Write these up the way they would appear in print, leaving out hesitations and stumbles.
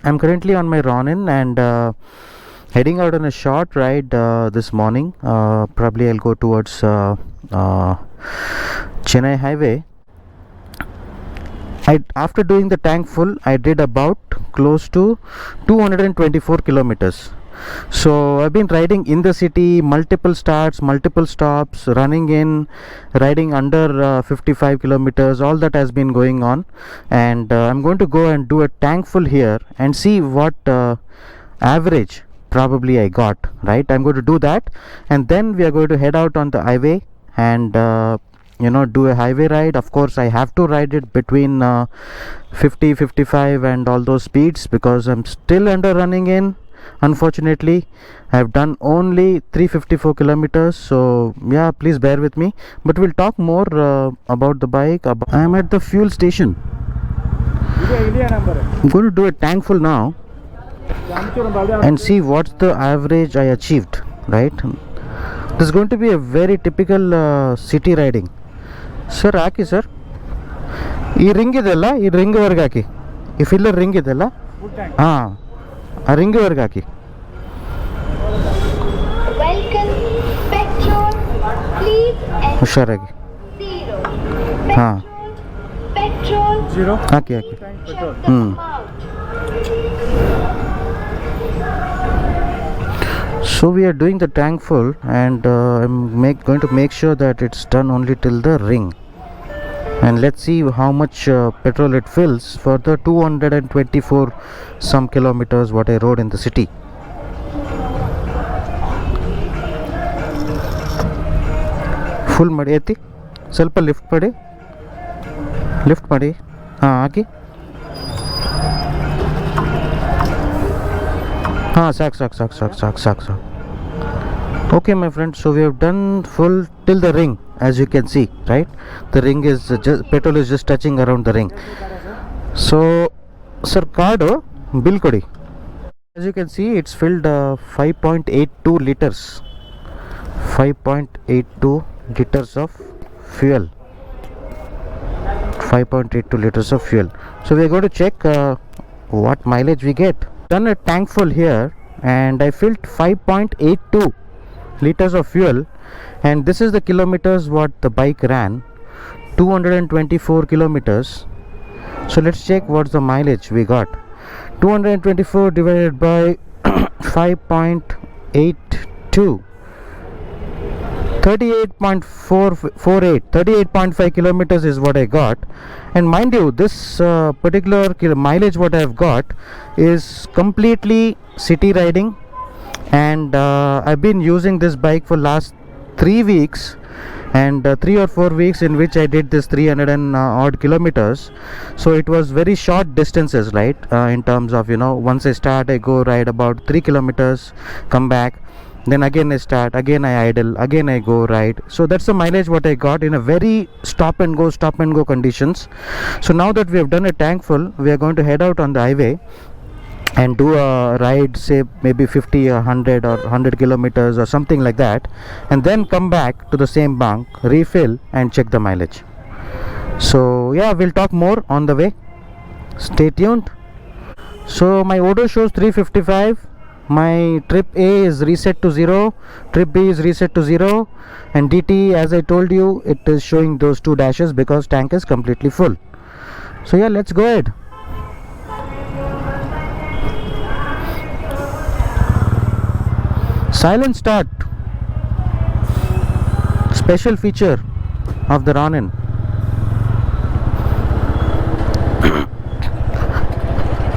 I'm currently on my Ronin and heading out on a short ride this morning. Probably I'll go towards Chennai Highway. After doing the tank full, I did about close to 224 kilometers. So I've been riding in the city, multiple starts, multiple stops, running in, riding under 55 kilometers. All that has been going on, and I'm going to go and do a tank full here and see what average probably I got. Right, I'm going to do that, and then we are going to head out on the highway and do a highway ride. Of course, I have to ride it between 50, 55 and all those speeds because I'm still under running in. Unfortunately, I have done only 354 kilometers, so yeah, please bear with me, but we'll talk more about the bike. I am at the fuel station. I'm going to do a tank full now and see what's the average I achieved. Right, this is going to be a very typical city riding. Sir, hockey sir, ಈ ring ಇದೆಲ್ಲ, ಈ ರಿಂಗ್ವರೆಗೆ ಹಾಕಿ, ಈ filler ring ಇದೆಲ್ಲ, ಹಾಂ, ಆ ರಿಂಗ್ವರೆಗೆ ಹಾಕಿ. ಹುಷಾರಾಗಿ, ಹಾಂ, ಹಾಕಿ ಹಾಕಿ, So we are doing the tank full, and I'm going to make sure that it's done only till the ring, and let's see how much petrol it fills for the 224 some kilometers what I rode in the city. Full ಮಾಡಿ ಐತಿ, ಸ್ವಲ್ಪ lift ಮಾಡಿ, ಹಾಂ ಹಾಕಿ, ಹಾಂ ಸಾಕು. Okay my friends, so we have done full till the ring. As you can see, right, the ring is petrol is just touching around the ring. So sir, card bill kodi. As you can see, it's filled 5.82 liters 5.82 liters of fuel. 5.82 liters of fuel. So we are going to check what mileage we get. Done a tank full here and I filled 5.82 liters of fuel, and this is the kilometers what the bike ran, 224 kilometers. So let's check what's the mileage we got. 224 divided by 5.82, 38.5 kilometers is what I got. And mind you, this particular mileage what I have got is completely city riding, and I've been using this bike for last 3 weeks, and 3 or 4 weeks in which I did this 300 and odd kilometers. So it was very short distances, right, in terms of once I start, I go ride about 3 kilometers, come back, then again I start, again I idle, again I go ride. So that's the mileage what I got in a very stop and go conditions. So now that we have done a tank full, we are going to head out on the highway and do a ride, say maybe 50 or 100 or 100 kilometers or something like that, and then come back to the same bunk, refill and check the mileage. So yeah, we'll talk more on the way. Stay tuned. So my Odo shows 355. My trip A is reset to 0, trip B is reset to 0, and DT, as I told you, it is showing those 2 dashes because tank is completely full. So yeah, let's go ahead. Silent start, special feature of the Ronin.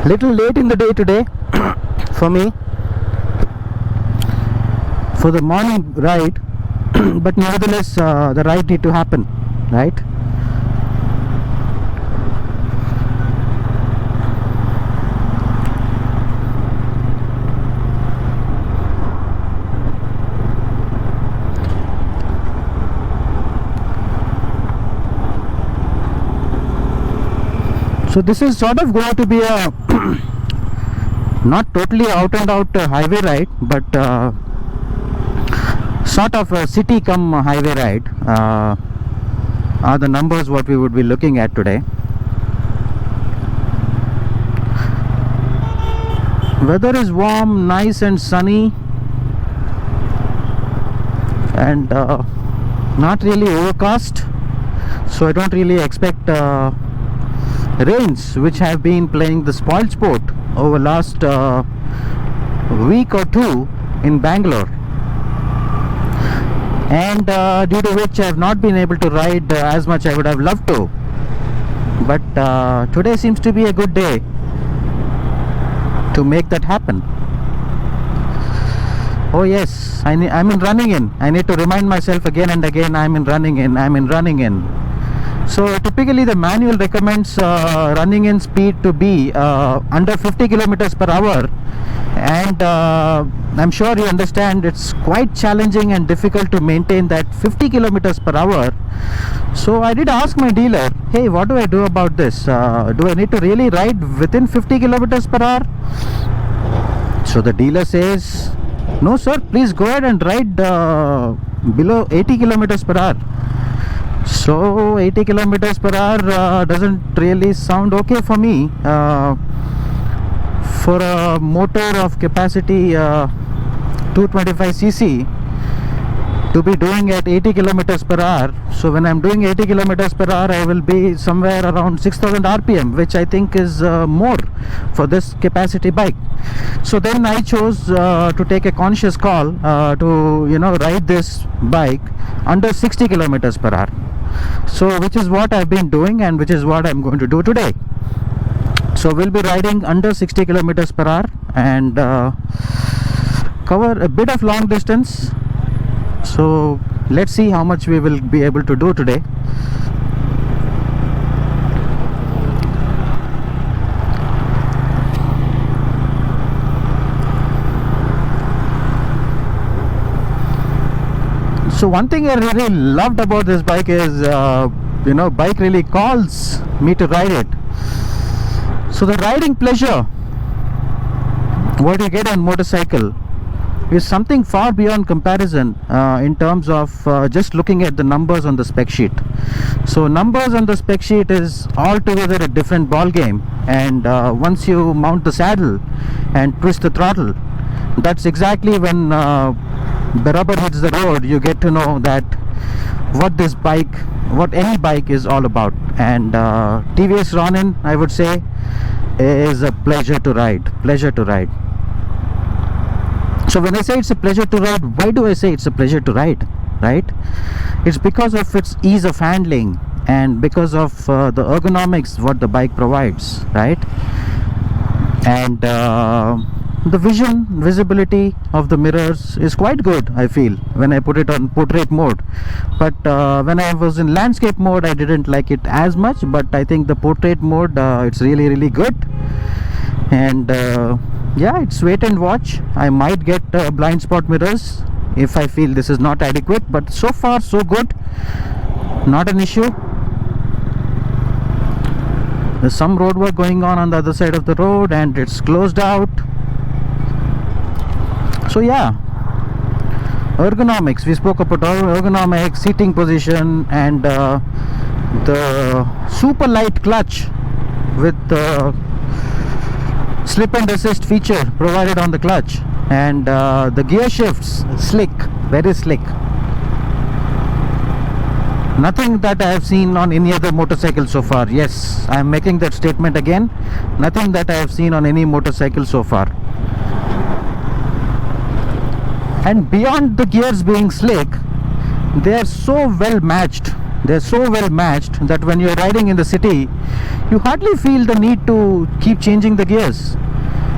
Little late in the day today for me, for the morning ride, but nevertheless the ride need to happen, right? So this is sort of going to be a not totally out and out highway ride, but sort of a city come highway ride are the numbers what we would be looking at today. Weather is warm, nice and sunny, and not really overcast, so I don't really expect rains, which have been playing the spoil sport over last week or two in Bangalore, and due to which I have not been able to ride as much I would have loved to. But today seems to be a good day to make that happen. Oh yes, I'm in running in. I need to remind myself again and again, I'm in running in. So typically the manual recommends running in speed to be under 50 kilometers per hour, and I'm sure you understand it's quite challenging and difficult to maintain that 50 kilometers per hour. So I did ask my dealer, hey, what do I do about this? Do I need to really ride within 50 kilometers per hour? So the dealer says, no sir, please go ahead and ride below 80 kilometers per hour. So 80 kilometers per hour doesn't really sound okay for me. For a motor of capacity 225cc to be doing at 80 kilometers per hour. So when I'm doing 80 kilometers per hour, I will be somewhere around 6000 rpm, which I think is more for this capacity bike. So then I chose to take a conscious call to ride this bike under 60 kilometers per hour. So which is what I've been doing, and which is what I'm going to do today. So we'll be riding under 60 kilometers per hour and cover a bit of long distance. So let's see how much we will be able to do today. So one thing I really loved about this bike is bike really calls me to ride it. So the riding pleasure what you get on motorcycle is something far beyond comparison in terms of just looking at the numbers on the spec sheet. So numbers on the spec sheet is altogether a different ball game, and once you mount the saddle and twist the throttle, that's exactly when the rubber hits the road. You get to know that what any bike is all about. And TVS Ronin, I would say, is a pleasure to ride. So when I say it's a pleasure to ride, why do I say it's a pleasure to ride? Right? It's because of its ease of handling and because of the ergonomics what the bike provides, right? And the visibility of the mirrors is quite good, I feel, when I put it on portrait mode. But when I was in landscape mode, I didn't like it as much. But I think the portrait mode, it's really good. And yeah, it's wait and watch. I might get blind spot mirrors if I feel this is not adequate. But so far so good, not an issue. There's some road work going on the other side of the road, and it's closed out. So yeah, ergonomics, we spoke about ergonomics, seating position, and the super light clutch with the slip and assist feature provided on the clutch, and the gear shifts slick, very slick. Nothing that I have seen on any other motorcycle so far. Yes, I am making that statement again. Nothing that I have seen on any motorcycle so far. And beyond the gears being slick, they are so well matched. They're so well matched that when you're riding in the city, you hardly feel the need to keep changing the gears.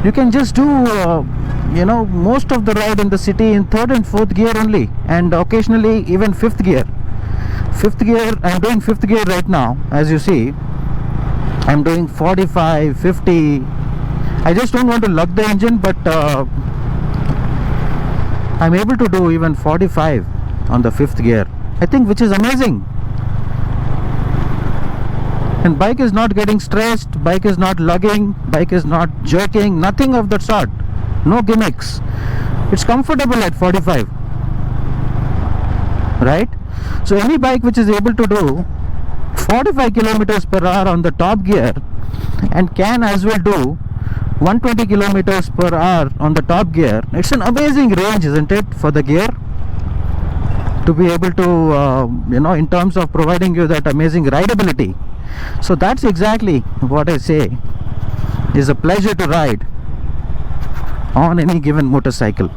You can just do most of the ride in the city in third and fourth gear only, and occasionally even fifth gear. I'm doing fifth gear right now. As you see, I'm doing 45, 50. I just don't want to lug the engine, but I'm able to do even 45 on the fifth gear, I think, which is amazing. And bike is not getting stressed, bike is not lugging, bike is not jerking, nothing of that sort. No gimmicks. It's comfortable at 45, right? So any bike which is able to do 45 kilometers per hour on the top gear and can as well do 120 kilometers per hour on the top gear. It's an amazing range, isn't it, for the gear, to be able to in terms of providing you that amazing rideability. So that's exactly what I say is a pleasure to ride on any given motorcycle.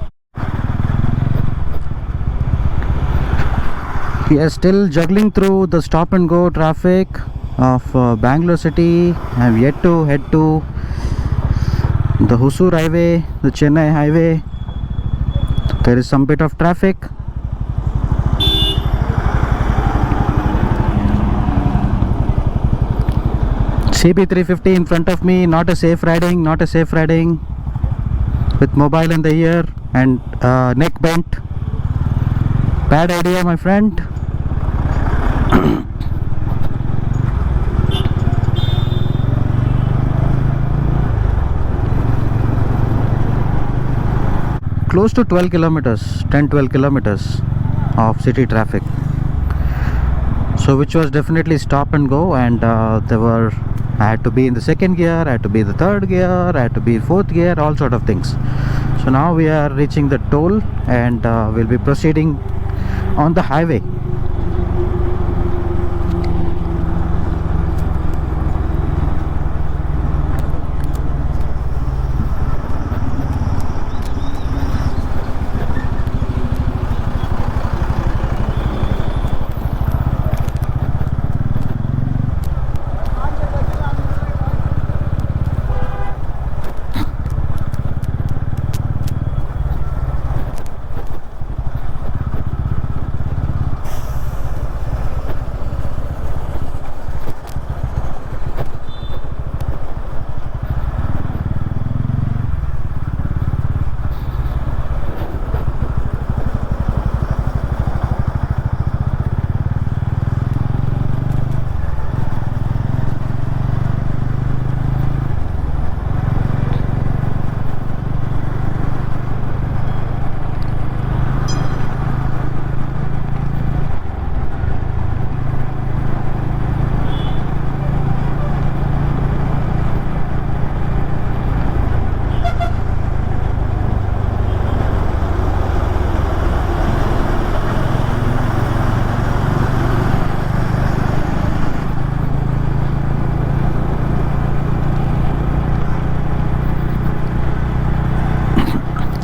We are still juggling through the stop and go traffic of Bangalore city. I have yet to head to the Hosur highway, the Chennai highway. There is some bit of traffic. CB350 in front of me, not a safe riding, not a safe riding, with mobile in the ear and neck bent. Bad idea, my friend. Close to 12 kilometers, 10-12 kilometers of city traffic. So which was definitely stop and go, and I had to be in the second gear, I had to be in the third gear, I had to be in fourth gear, all sort of things. So now we are reaching the toll, and we'll be proceeding on the highway.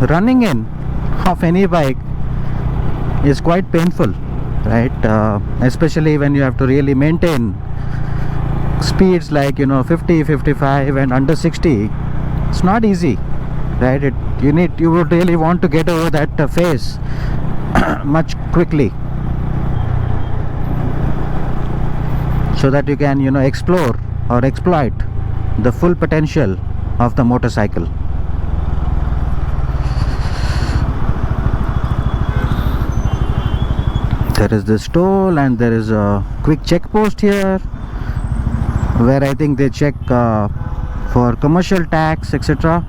Running in of any bike is quite painful, right? Especially when you have to really maintain speeds like 50, 55 and under 60. It's not easy, right? You would really want to get over that phase much quickly, so that you can explore or exploit the full potential of the motorcycle. There is this toll, and there is a quick check post here where I think they check for commercial tax, etc.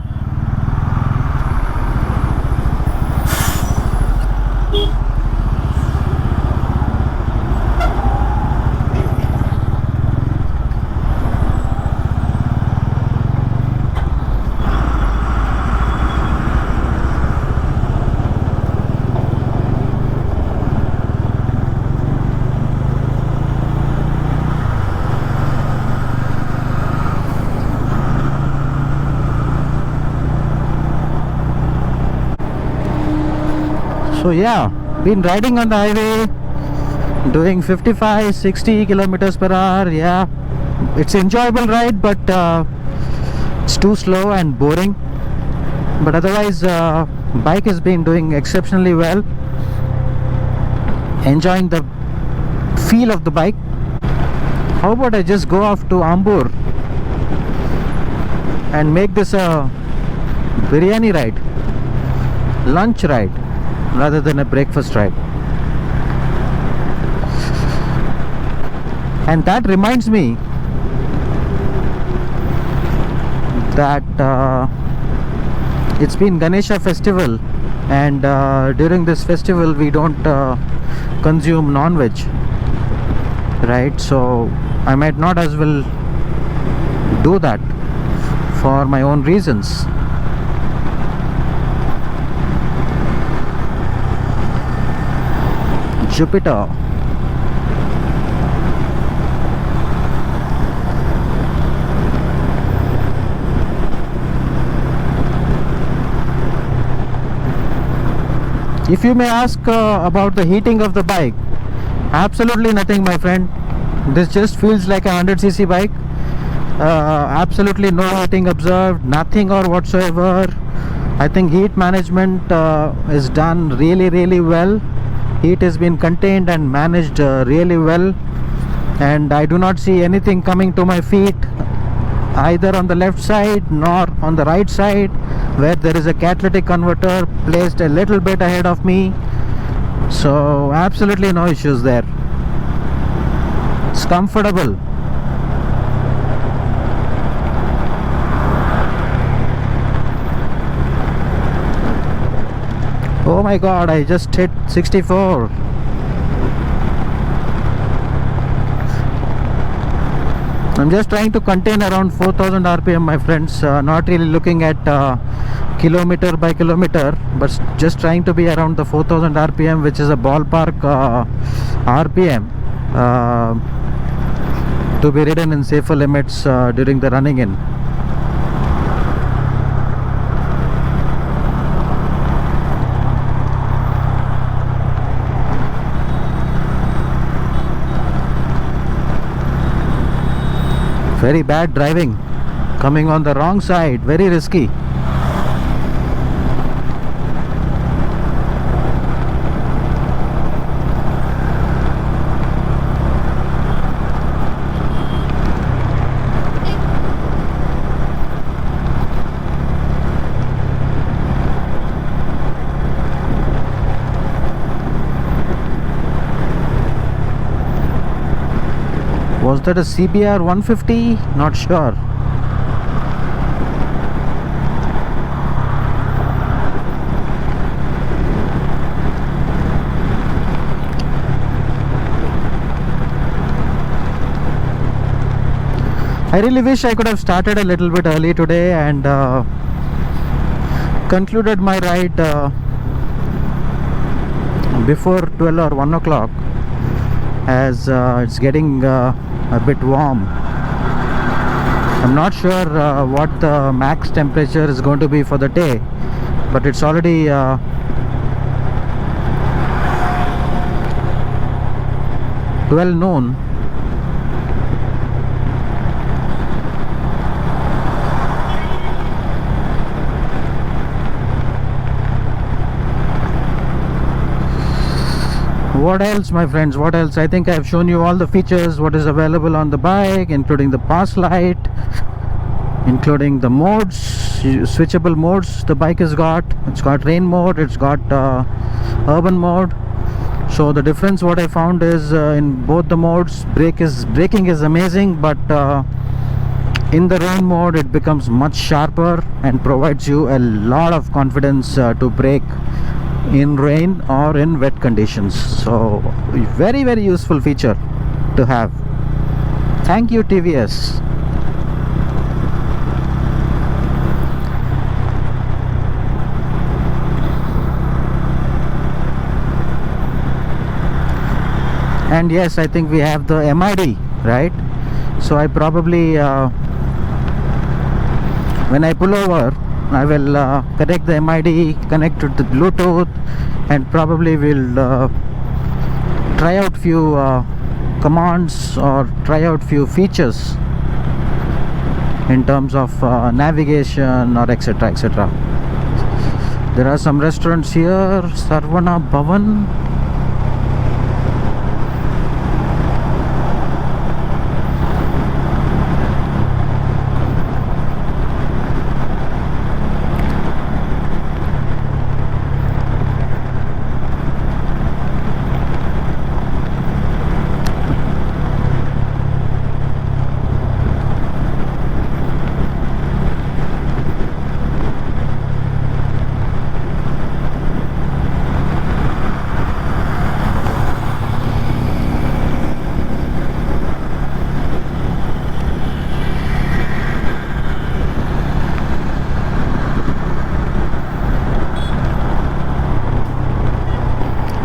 So yeah, been riding on the highway doing 55-60 kilometers per hour. Yeah, it's enjoyable ride, but it's too slow and boring. But otherwise bike has been doing exceptionally well. Enjoying the feel of the bike. How about I just go off to Ambur and make this a biryani ride, lunch ride, rather than a breakfast ride. And that reminds me that it's been Ganesha festival, and during this festival we don't consume non-veg, right? So I might not as well do that for my own reasons. Jupiter. If you may ask about the heating of the bike, absolutely nothing, my friend. This just feels like a 100cc bike. Absolutely no heating observed, nothing or whatsoever. I think heat management is done really well. Heat has been contained and managed really well, and I do not see anything coming to my feet either on the left side nor on the right side, where there is a catalytic converter placed a little bit ahead of me. So absolutely no issues there. It's comfortable. Oh my god, I just hit 64. I'm just trying to contain around 4000 rpm, my friends. Not really looking at kilometer by kilometer, but just trying to be around the 4000 rpm, which is a ballpark rpm to be ridden in safer limits during the running in. Very bad driving, coming on the wrong side, very risky. Was that a CBR 150? Not sure. I really wish I could have started a little bit early today and concluded my ride before 12 or 1 o'clock, as it's getting a bit warm. I'm not sure what the max temperature is going to be for the day, but it's already 12 noon. What else, my friends? What else? I think I've shown you all the features what is available on the bike, including the pass light, including the modes, switchable modes the bike has got. It's got rain mode, it's got urban mode. So the difference what I found is in both the modes, braking is amazing, but in the rain mode it becomes much sharper and provides you a lot of confidence to brake in rain or in wet conditions. So very useful feature to have. Thank you, TVS. And yes, I think we have the MID, right? So I probably when I pull over, I will connect the MID, connect to the Bluetooth, and probably will try out few commands or try out few features in terms of navigation or etc. There are some restaurants here. Sarvana Bhavan.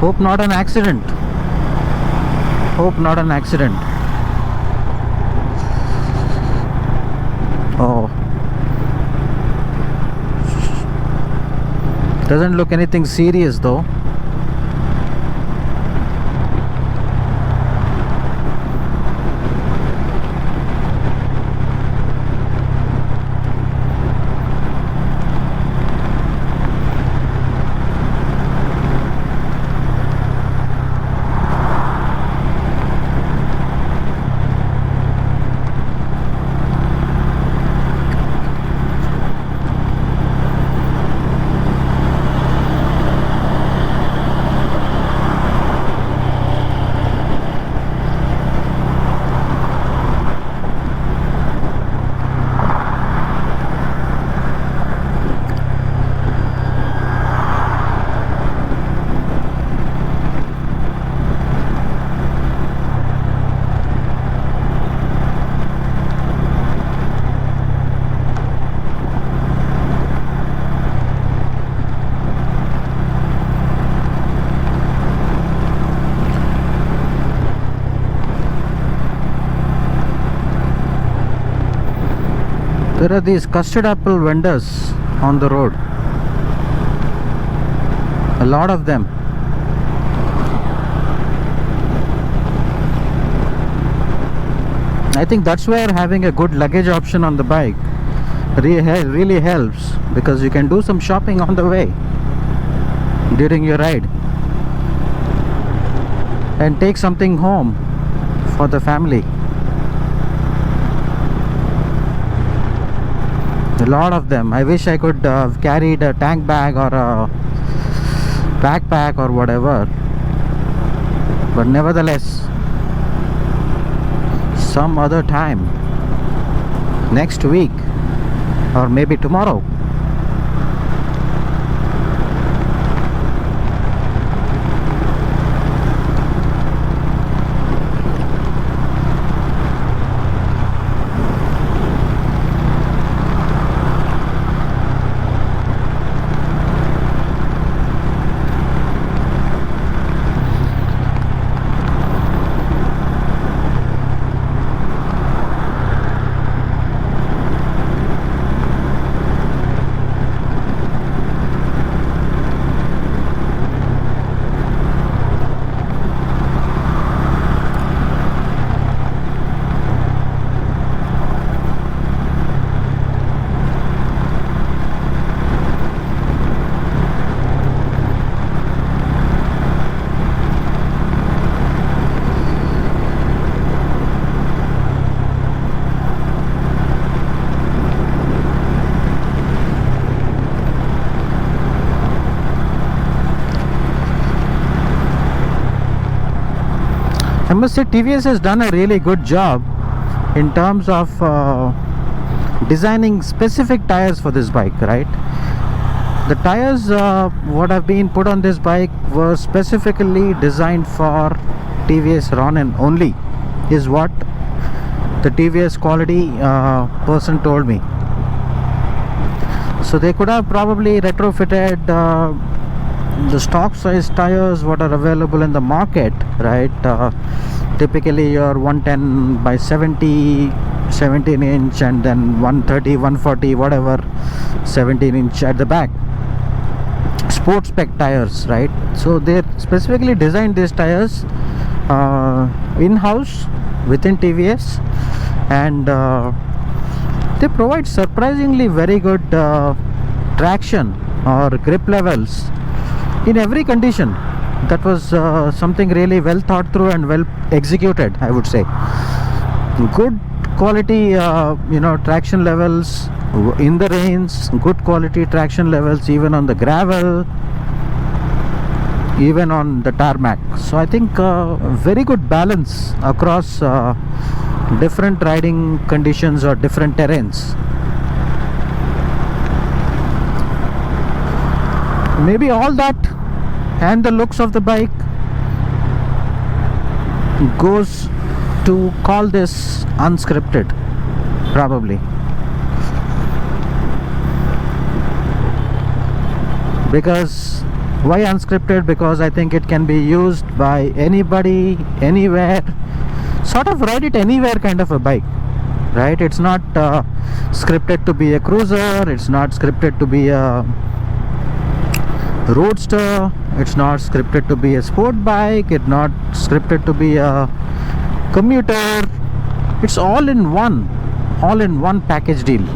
Hope not an accident. Hope not an accident. Oh, doesn't look anything serious though. There are these custard apple vendors on the road. A lot of them. I think that's where having a good luggage option on the bike really helps, because you can do some shopping on the way during your ride and take something home for the family. A lot of them. I wish I could have carried a tank bag or a backpack or whatever, but nevertheless, some other time, next week or maybe tomorrow. I must say TVS has done a really good job in terms of designing specific tires for this bike, right? The tires what have been put on this bike were specifically designed for TVS Ronin only, is what the TVS quality person told me. So they could have probably retrofitted the stock size tires what are available in the market, right? Typically your 110 by 70 17 inch, and then 130 140 whatever 17 inch at the back, sports spec tires, right? So they specifically designed these tires in-house within TVS, and they provide surprisingly very good traction or grip levels in every condition. That was something really well thought through and well executed, I would say. Good quality traction levels in the rains, good quality traction levels even on the gravel, even on the tarmac. So I think very good balance across different riding conditions or different terrains. Maybe all that and the looks of the bike goes to call this unscripted, probably, because Why unscripted? Because I think it can be used by anybody, anywhere, sort of ride it anywhere kind of a bike, right? It's not scripted to be a cruiser, it's not scripted to be a roadster, it's not scripted to be a sport bike, it's not scripted to be a commuter. It's all in one package deal.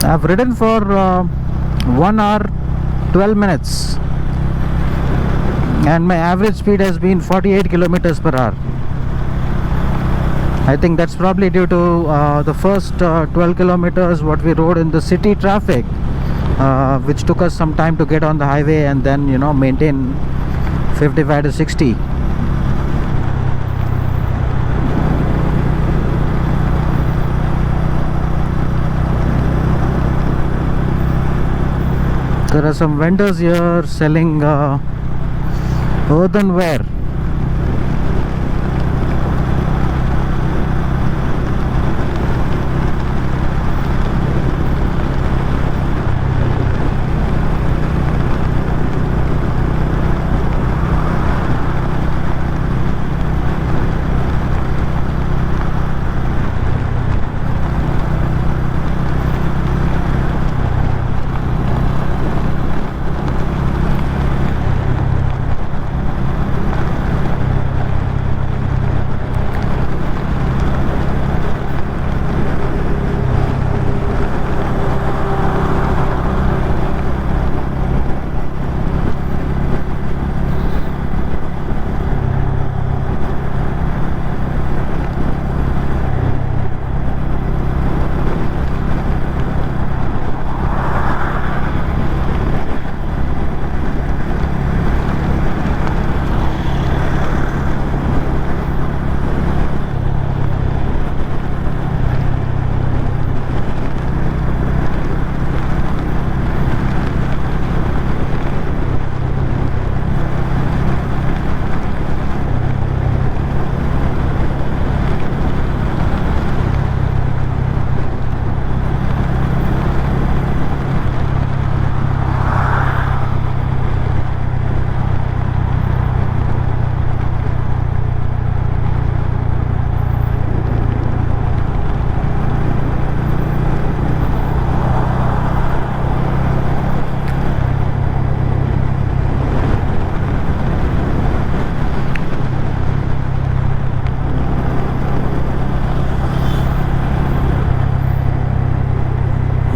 I've ridden for 1 hour 12 minutes and my average speed has been 48 kilometers per hour. I think that's probably due to the first 12 kilometers what we rode in the city traffic, which took us some time to get on the highway and then, you know, maintain 55 to 60. There are some vendors here selling earthenware.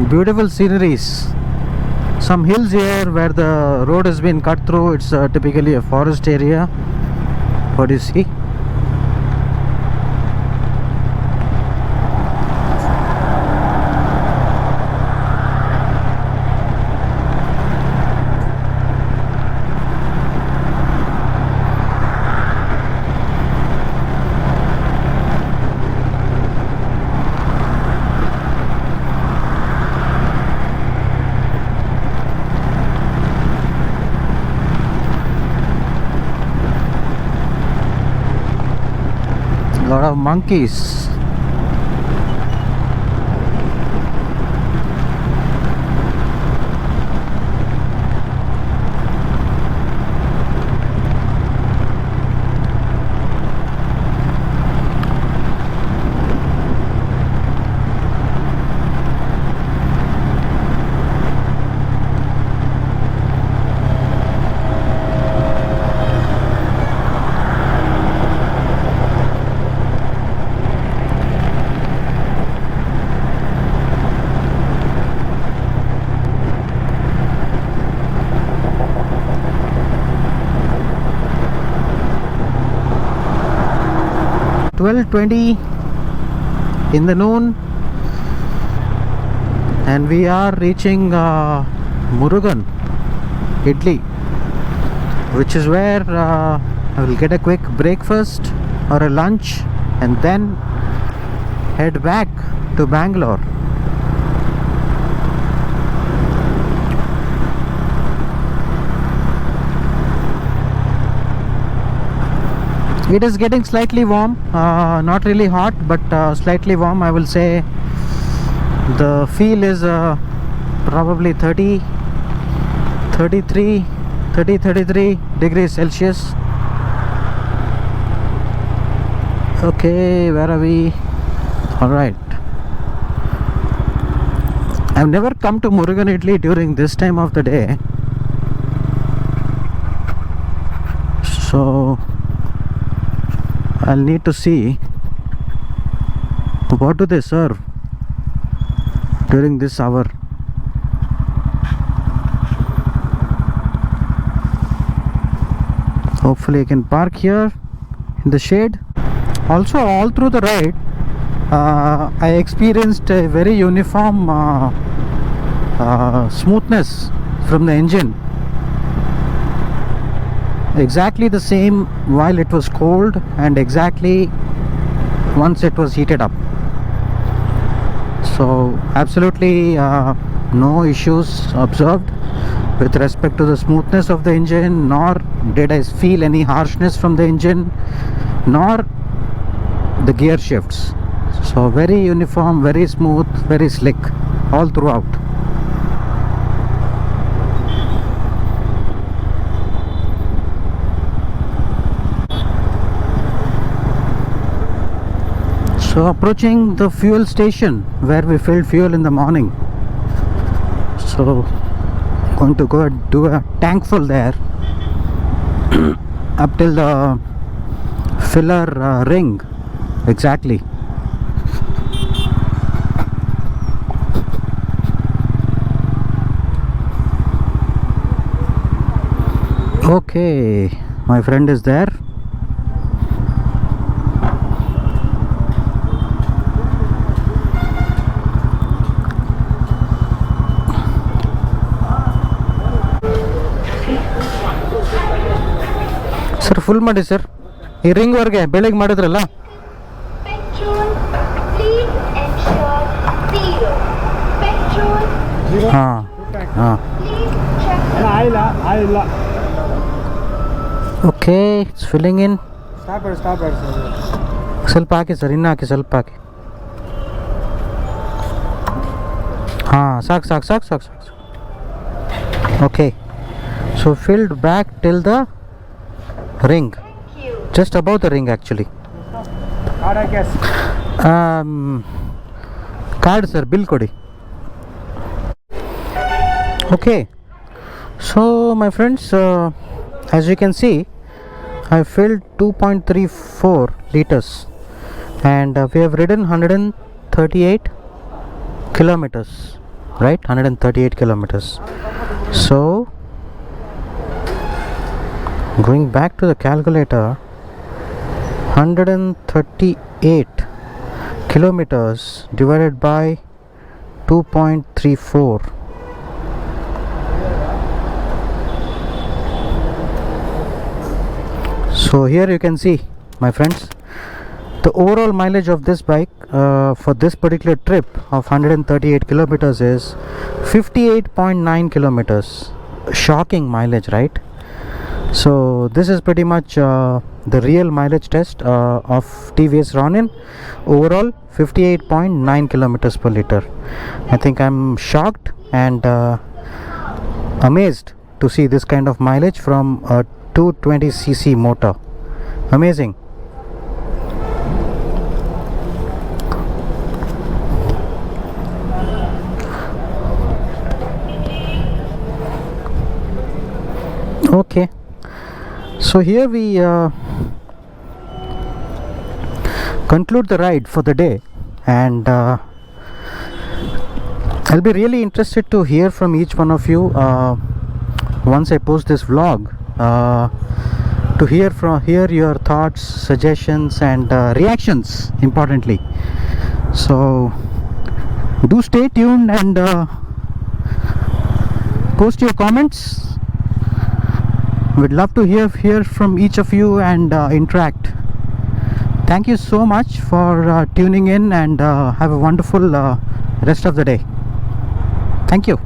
Beautiful sceneries, some hills here where the road has been cut through. It's typically a forest area. What do you see? Lot of monkeys. "12:20 in the noon and we are reaching Murugan, Italy, which is where I will get a quick breakfast or a lunch and then head back to Bangalore. It is getting slightly warm, not really hot, but slightly warm. I will say the feel is probably 33 degrees Celsius. Okay, where are we? Alright. I've never come to Murugan Idli during this time of the day, so I'll need to see what do they serve during this hour. Hopefully I can park here in the shade. Also, all through the ride I experienced a very uniform smoothness from the engine. Exactly the same while it was cold and exactly once it was heated up. So absolutely no issues observed with respect to the smoothness of the engine, nor did I feel any harshness from the engine, nor the gear shifts. So very uniform, very smooth, very slick all throughout. So approaching the fuel station where we filled fuel in the morning. So going to go and do a tank full there up till the filler ring exactly. Okay, my friend is there. Sir, full ಮಾಡಿ sir. ಈ ring ವರೆಗೆ ಬೆಳಗ್ಗೆ ಮಾಡಿದ್ರಲ್ಲ. ಹಾಂ ಹಾಂ. Okay, it's filling ಇನ್. ಸ್ವಲ್ಪ ಹಾಕಿ sir, ಇನ್ನೂ ಹಾಕಿ, ಸ್ವಲ್ಪ ಹಾಕಿ. ಹಾಂ, ಸಾಕು ಸಾಕು ಸಾಕು ಸಾಕು ಸಾಕು. Okay, so filled back till the ring, just above the ring actually. Card sir, bill kodi. Okay, so my friends, as you can see, I filled 2.34 liters and we have ridden 138 kilometers, right? 138 kilometers. So going back to the calculator, 138 kilometers divided by 2.34. So here you can see, my friends, the overall mileage of this bike for this particular trip of 138 kilometers is 58.9 kilometers. Shocking mileage, right? So this is pretty much the real mileage test of TVS Ronin. Overall 58.9 kilometers per liter. I think I'm shocked and amazed to see this kind of mileage from a 220cc motor. Amazing. Okay, so here we conclude the ride for the day, and I'll be really interested to hear from each one of you once I post this vlog, to hear your thoughts, suggestions and reactions importantly. So do stay tuned and post your comments. We'd love to hear from each of you and interact. Thank you so much for tuning in, and have a wonderful rest of the day. Thank you.